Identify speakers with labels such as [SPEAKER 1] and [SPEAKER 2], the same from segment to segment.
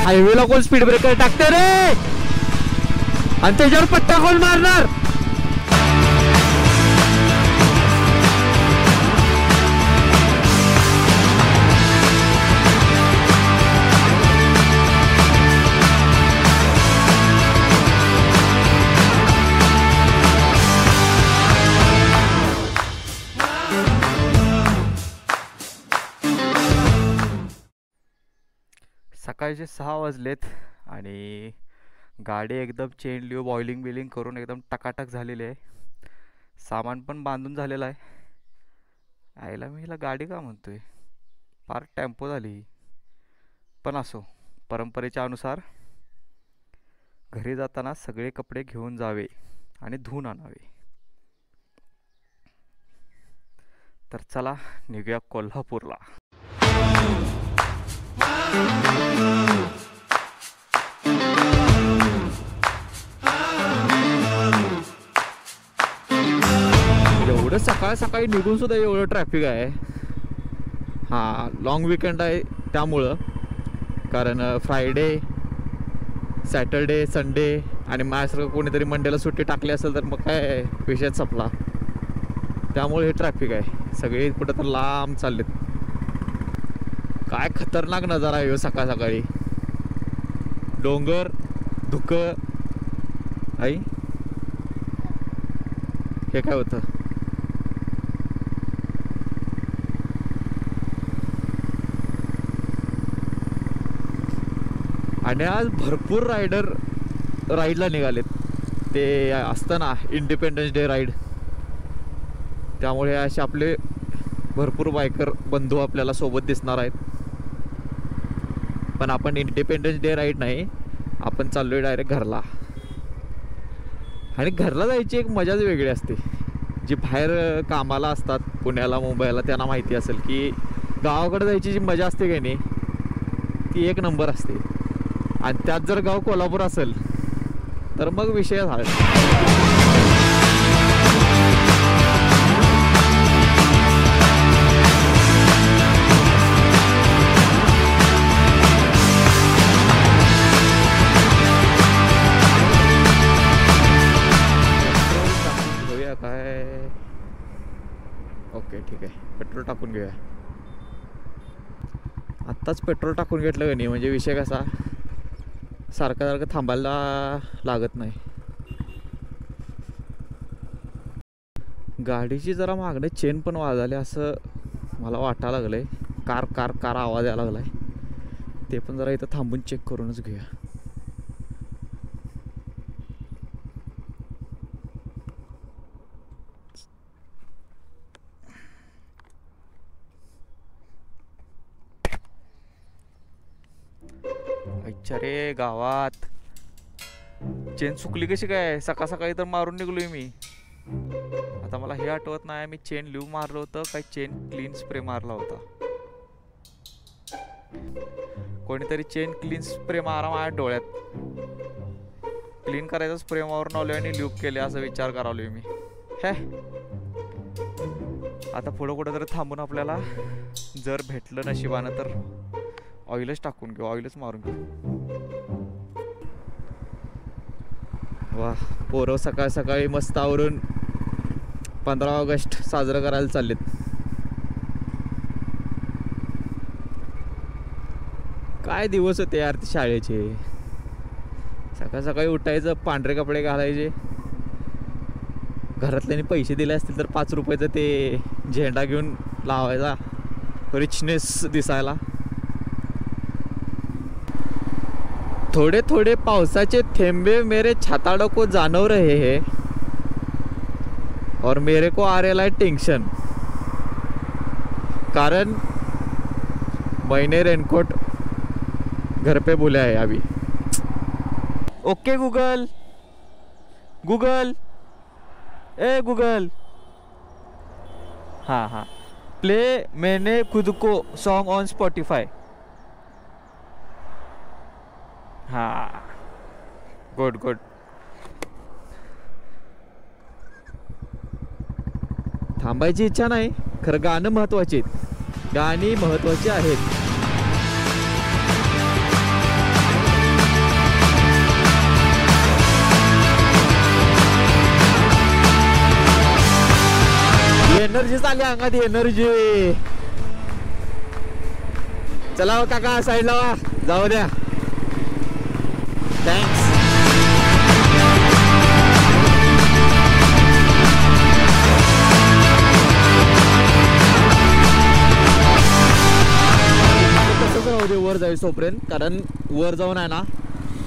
[SPEAKER 1] हायवेला कोण speed breaker टाकते रे आणि त्याच्यावर पट्टा कोण मारणार. सकाळचे 6 वाजलेत आणि गाडी एकदम चेन लिव्ह बॉइलिंग बिलिंग करून एकदम टकाटक झालेली आहे. सामान पण बांधून झालेलं आहे. आईला मी हिला गाडी का म्हणतोय, फार टेम्पो झाली. पण असो, परंपरेच्या अनुसार घरी जाताना सगळे कपडे घेऊन जावे आणि धुवून आणावे. तर चला निघूया कोल्हापूरला. एवढं सकाळ सकाळी निघून सुद्धा एवढं ट्रॅफिक आहे. हां, लॉंग विकेंड आहे त्यामुळं. कारण फ्रायडे, सॅटरडे, संडे आणि माझ्यासारखं कोणीतरी मंडेला सुट्टी टाकली असेल तर मग काय विषयच संपला. त्यामुळे हे ट्रॅफिक आहे. सगळे कुठं तर लांब चाललेत. काय खतरनाक नजारा आहे सकाळ सकाळी. डोंगर, धुकं. आई हे काय होतं. आणि आज भरपूर रायडर राईडला निघालेत. ते असतं ना इंडिपेंडन्स डे राईड, त्यामुळे असे आपले भरपूर बायकर बंधू आपल्याला सोबत दिसणार आहेत. पण आपण इंडिपेंडन्स डे राईड नाही, आपण चाललोय डायरेक्ट घरला. आणि घरला जायची एक मजाच वेगळी असते. जी बाहेर कामाला असतात पुण्याला मुंबईला त्यांना माहिती असेल की गावाकडे जायची जी मजा असते की नाही, ती एक नंबर असते. आणि त्यात जर गाव कोल्हापूर असेल तर मग विषय झाला. घेऊया काय? ओके ठीक आहे, पेट्रोल टाकून घेऊया. आत्ताच पेट्रोल टाकून घेतलं का नाही म्हणजे विषय कसा, सारखं सारखं थांबायला लागत नाही. गाडीची जरा मागणे चेन पण वाजले असं मला वाटायला लागलंय. कार कार कार आवाज यायला लागलाय. ते पण जरा इथं थांबून चेक करूनच घेऊया. अच्छा रे, गावात चेन चुकली कशी काय? सकाळ सकाळी तर मारून निघलोय मी. आता मला हे आठवत नाही मी चेन लिव्ह मारलं होतं काय चेन क्लीन स्प्रे मारला होता. कोणीतरी चेन क्लीन स्प्रे मारा माझ्या डोळ्यात. क्लीन करायचा स्प्रे मारून आलोय आणि लिव्ह केले असं विचार करालोय मी. हे आता पुढं कुठं तरी थांबून आपल्याला जर भेटलं नशिबानं तर ऑइलच टाकून घेऊ, ऑइलच मारून घेऊ. वा, पोरं सकाळ सकाळी मस्त आवरून 15 ऑगस्ट साजरं करायला चाललेत. काय दिवस होते यार ते शाळेचे. सकाळ सकाळी उठायचं, पांढरे कपडे घालायचे. घरातल्यानी पैसे दिले असतील तर 5 रुपयाचं ते झेंडा घेऊन लावायचा, रिचनेस दिसायला. थोडे थोडे पावसाचे थेंबे मेरे छाताड़ों को जानव रहे हैं और मेरे को आ रहा है टेंशन, कारण मैंने रेनकोट घर पे भूला है अभी. ओके गूगल, गूगल, ए गूगल, हाँ हाँ, प्ले मैंने खुद को सॉन्ग ऑन स्पॉटिफाई. हाँ, गुड गुड. थांबायची इच्छा नाही, खरं गाणं महत्वाचे, गाणी महत्वाची आहेत. एनर्जी चालली अंगात एनर्जी. चला हो काका साईडला वा जाऊ द्या. थँक्स. तसंच राहू दे वर जायचं तोपर्यंत, कारण वर जाऊन आहे ना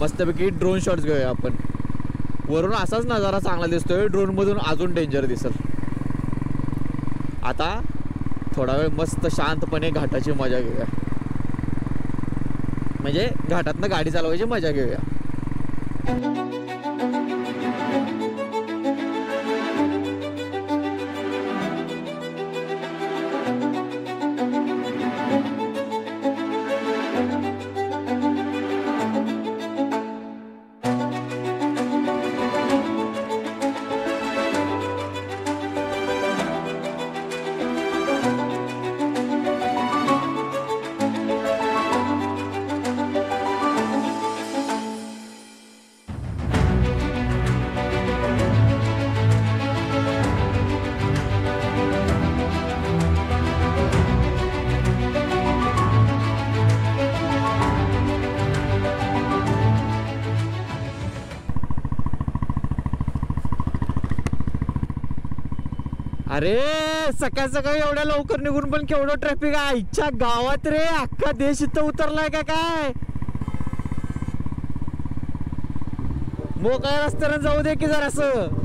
[SPEAKER 1] मस्तपैकी ड्रोन शॉट्स घेऊया आपण. वरून असाच नजारा चांगला दिसतोय, ड्रोन मधून अजून डेंजर दिसेल. आता थोडा वेळ मस्त शांतपणे घाटाची मजा घेऊया, म्हणजे घाटातनं गाडी चालवायची मजा घेऊया. अरे सकाळ सकाळी एवढ्या लवकर निघून पण केवढं ट्रॅफिक आहे आईच्या गावात रे. अख्खा देश इथं उतरलाय का काय. मोकळ्या रस्त्याने जाऊ दे की जरासं.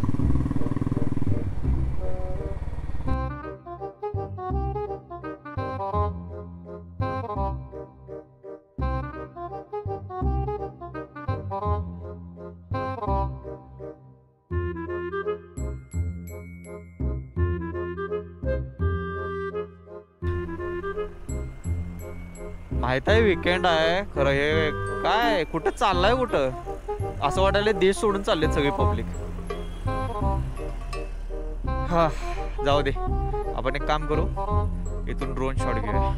[SPEAKER 1] माहित आहे वीकेंड आहे खरं, हे काय कुठं चाललंय कुठं असं वाटायला. देश सोडून चाललेत सगळी पब्लिक. हा जाऊ दे, आपण एक काम करू, इथून ड्रोन शॉट घेऊया.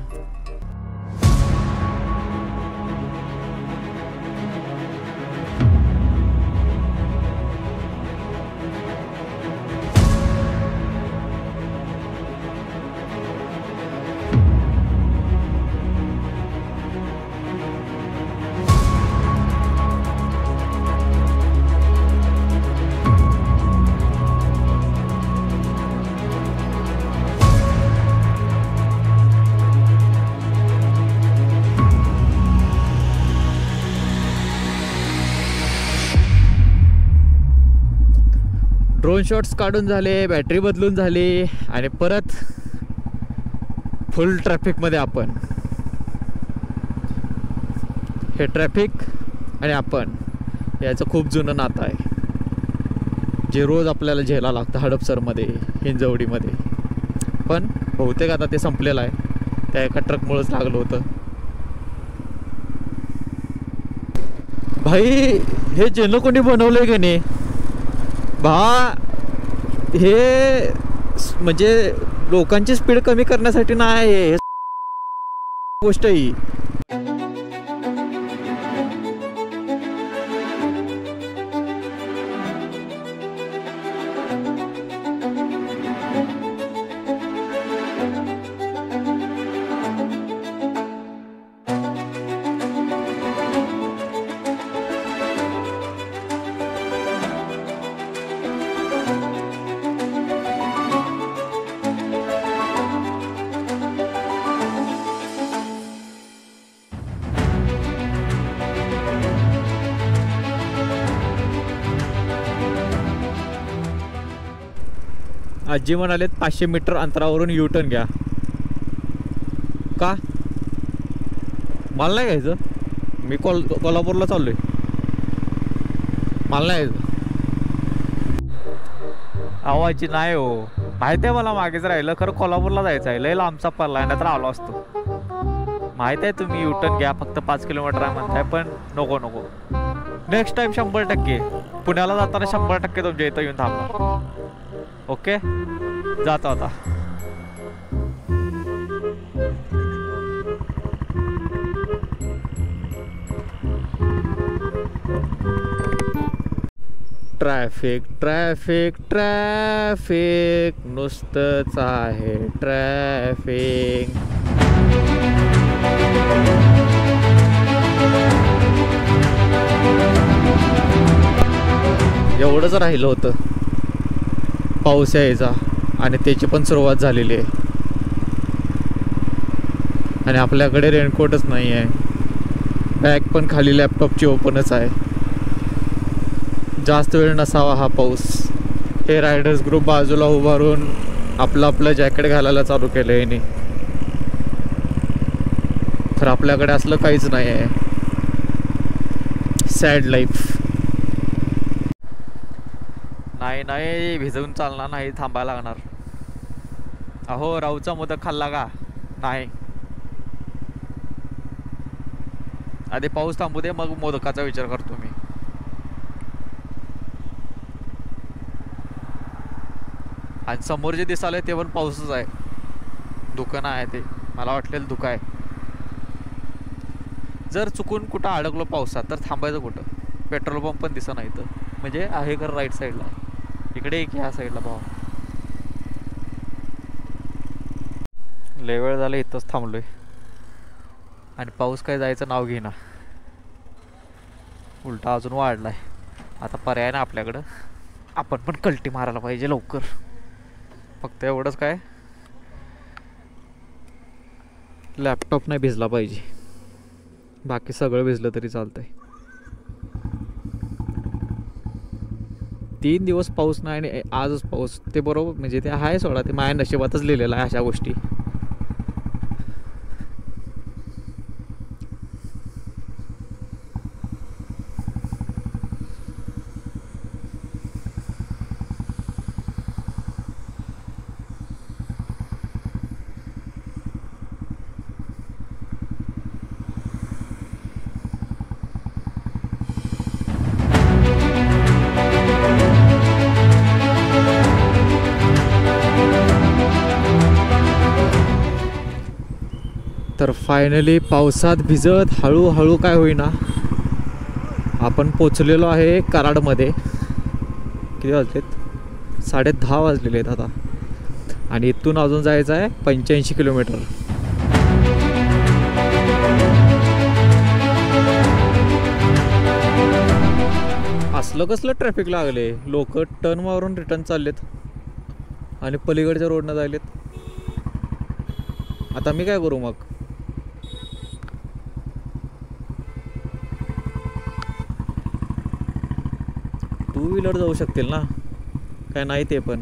[SPEAKER 1] ड्रोन शॉट्स काढून झाले, बॅटरी बदलून झाली आणि परत फुल ट्रॅफिकमध्ये आपण. हे ट्रॅफिक आणि आपण याचं खूप जुनं नातं आहे, जे रोज आपल्याला झेला लागतं हडपसरमध्ये, हिंजवडीमध्ये. पण बहुतेक आता ते संपलेलं आहे, त्या एका ट्रकमुळंच लागलं होतं. भाई हे जेनं कोणी बनवलंय की नाही बा, हे म्हणजे लोकांची स्पीड कमी करण्यासाठी नाही गोष्ट ही. आजी म्हणालेत 500 मीटर अंतरावरून युटर्न घ्या. का मला नाही घ्यायचं, मी कोल्हापूरला चाललोय, मला नाही घ्यायचं. आवाजी नाही हो, माहिती आहे मला मागेच राहिलं, खरं कोल्हापूरला जायचं आहे, लय लांबचा पल्ला आहे, नाहीतर आलो असतो. माहिती आहे तुम्ही युटर्न घ्या, फक्त 5 किलोमीटर आहे म्हणताय, पण नको नको. नेक्स्ट टाइम 100%, पुण्याला जाताना 100% तुमच्या इथं येऊन थांबणार. ओके जातो आता. ट्रॅफिक ट्रॅफिक ट्रॅफिक नुसतंच आहे ट्रॅफिक. एवढंच राहिलं होतं पाऊस यायचा आणि त्याची पण सुरुवात झालेली आहे. आणि आपल्याकडे रेनकोटच नाही आहे. बॅग पण खाली लॅपटॉपची ओपनच आहे. जास्त वेळ नसावा हा पाऊस. हे रायडर्स ग्रुप बाजूला उभारून आपलं जॅकेट घालायला चालू केलं याने. तर आपल्याकडे असलं काहीच नाही आहे. Sad life. नाही भिजवून चालणार नाही, थांबायला लागणार. अहो राऊचा मोदक खाल्ला का? नाही. आधी पाऊस थांबू दे, मग मोदकाचा विचार करतो मी. आणि समोर जे दिसायलंय ते पण पाऊसच आहे. दुकान आहे ते, मला वाटलेलं दुकान आहे. जर चुकून कुठं अडकलो पावसात तर थांबायचं कुठं? पेट्रोल पंप पण दिसत नाही तर. म्हणजे आहे कर राईट साईडला, इकडे एक ह्या साईडला भावा. लय वेळ झाला इथंच थांबलोय आणि पाऊस काय जायचं नाव घेईना. उलटा अजून वाढलाय. आता पर्याय ना आपल्याकडं, आपण पण कल्टी मारायला पाहिजे लवकर. फक्त एवढंच काय, लॅपटॉप नाही भिजला पाहिजे. बाकी सगळं भिजलं तरी चालतंय. 3 दिवस पाऊस नाही आणि आजच पाऊस, ते बरोबर म्हणजे ते आहे सोडा. ते माझ्या नशिबातच लिहिलेलं आहे अशा गोष्टी. तर फायनली पावसात भिजत हळूहळू काय होईना आपण पोचलेलो आहे कराडमध्ये. किती वाजलेत? 10:30 वाजलेले आहेत आता. आणि इथून अजून जायचं आहे 85 किलोमीटर. असलं कसलं ट्रॅफिक लागले. लोक टर्न मारून रिटर्न चाललेत आणि पलीकडच्या रोडनं जायलेत. आता मी काय करू मग? टू व्हीलर जाऊ शकतील ना? काय नाही ते पण.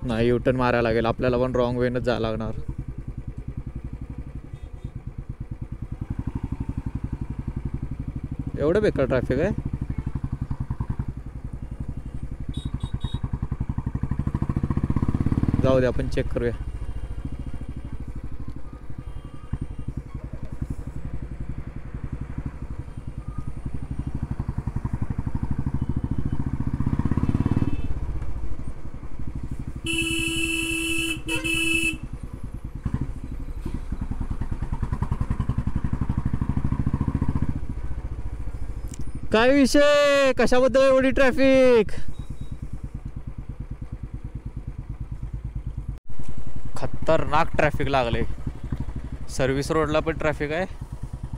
[SPEAKER 1] नाही, युटर्न मारायला लागेल आपल्याला पण. रॉंग वेनच जायला लागणार. एवढं बेकार ट्रॅफिक आहे. जाऊ दे, आपण चेक करूया. काय विषय? कशाबद्दल एवढी ट्रॅफिक? खतरनाक ट्रॅफिक लागले. सर्व्हिस रोडला पण ट्रॅफिक आहे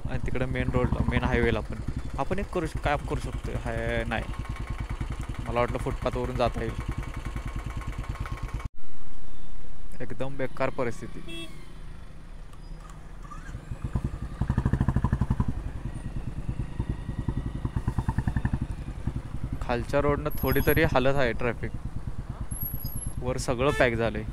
[SPEAKER 1] आणि तिकडे मेन रोडला, मेन हायवेला पण. आपण एक काय करू शकतो? हाय नाही, मला वाटलं फुटपाथवरून जाता येईल. एकदम बेकार परिस्थिती. खालच्या रोडनं थोडी तरी हालत आहे ट्रॅफिक. वर सगळं पॅक झालंय.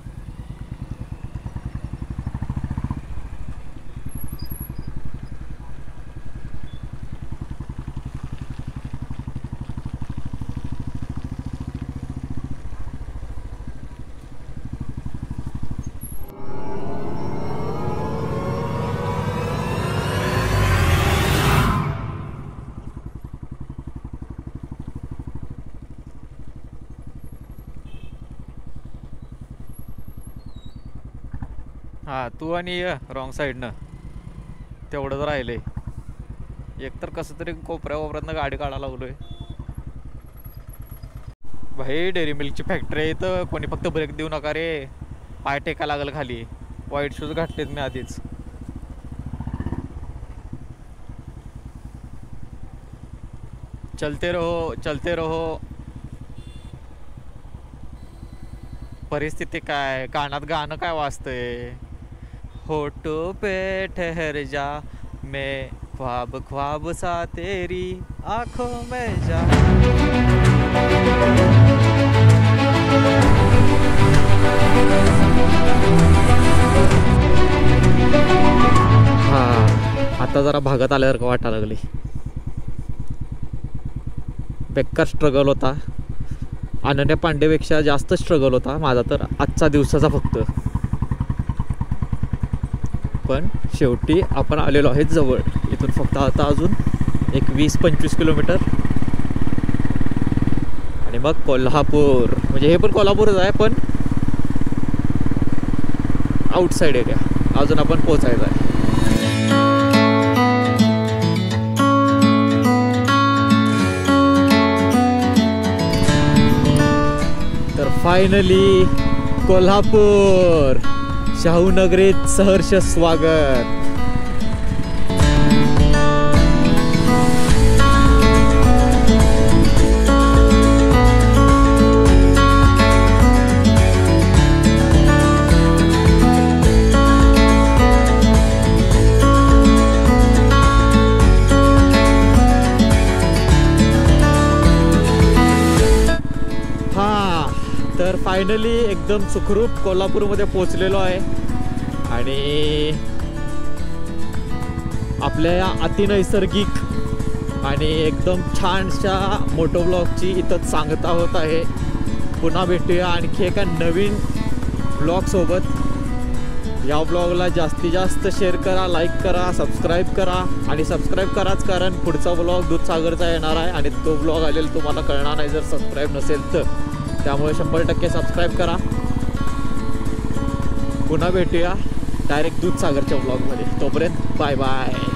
[SPEAKER 1] हां, तू आणि रॉंग साईडनं तेवढंच राहिलंय. एकतर कसं तरी कोपऱ्या गाडी काढायला लागलोय. भाई डेअरी मिल्कची फॅक्टरी आहे तर कोणी फक्त ब्रेक देऊ नका रे, पाय टेका लागल खाली. व्हाईट शूज घातलेत मी आधीच. चलते रहो चलते रहो. परिस्थिती काय, कानात गाणं काय वाजतंय. होठो पे ठहर जा, मैं ख्वाब ख्वाब सा तेरी आंखों में जा. हा आता जरा भागात आल्यासारखं वाटायला लागले. बेकार स्ट्रगल होता. अनन्या पांडेपेक्षा जास्त स्ट्रगल होता माझा तर आजचा दिवसाचा फक्त. पण शेवटी आपण आलेलो आहे जवळ. इथून फक्त आता अजून एक 20-25 किलोमीटर आणि मग कोल्हापूर. म्हणजे हे पण कोल्हापूरच आहे पण आउटसाईड एरिया. अजून आपण पोचायचं आहे. तर फायनली कोल्हापूर. शाहूनगरीत सहर्ष स्वागत. तर फायनली एकदम सुखरूप कोल्हापूरमध्ये पोचलेलो आहे. आणि आपल्या या अतिनैसर्गिक आणि एकदम छानशा मोटो ब्लॉगची इथं सांगता होत आहे. पुन्हा भेटूया आणखी एका नवीन ब्लॉगसोबत. या ब्लॉगला जास्तीत जास्त शेअर करा, लाईक करा, सबस्क्राईब करा. आणि सबस्क्राईब कराच कारण पुढचा ब्लॉग दूधसागरचा येणार आहे आणि तो ब्लॉग आलेला तुम्हाला कळणार नाही जर सबस्क्राईब नसेल तर. त्यामुळे 100% सबस्क्राईब करा. पुन्हा भेटूया डायरेक्ट दूधसागरच्या ब्लॉगमध्ये. तोपर्यंत बाय बाय.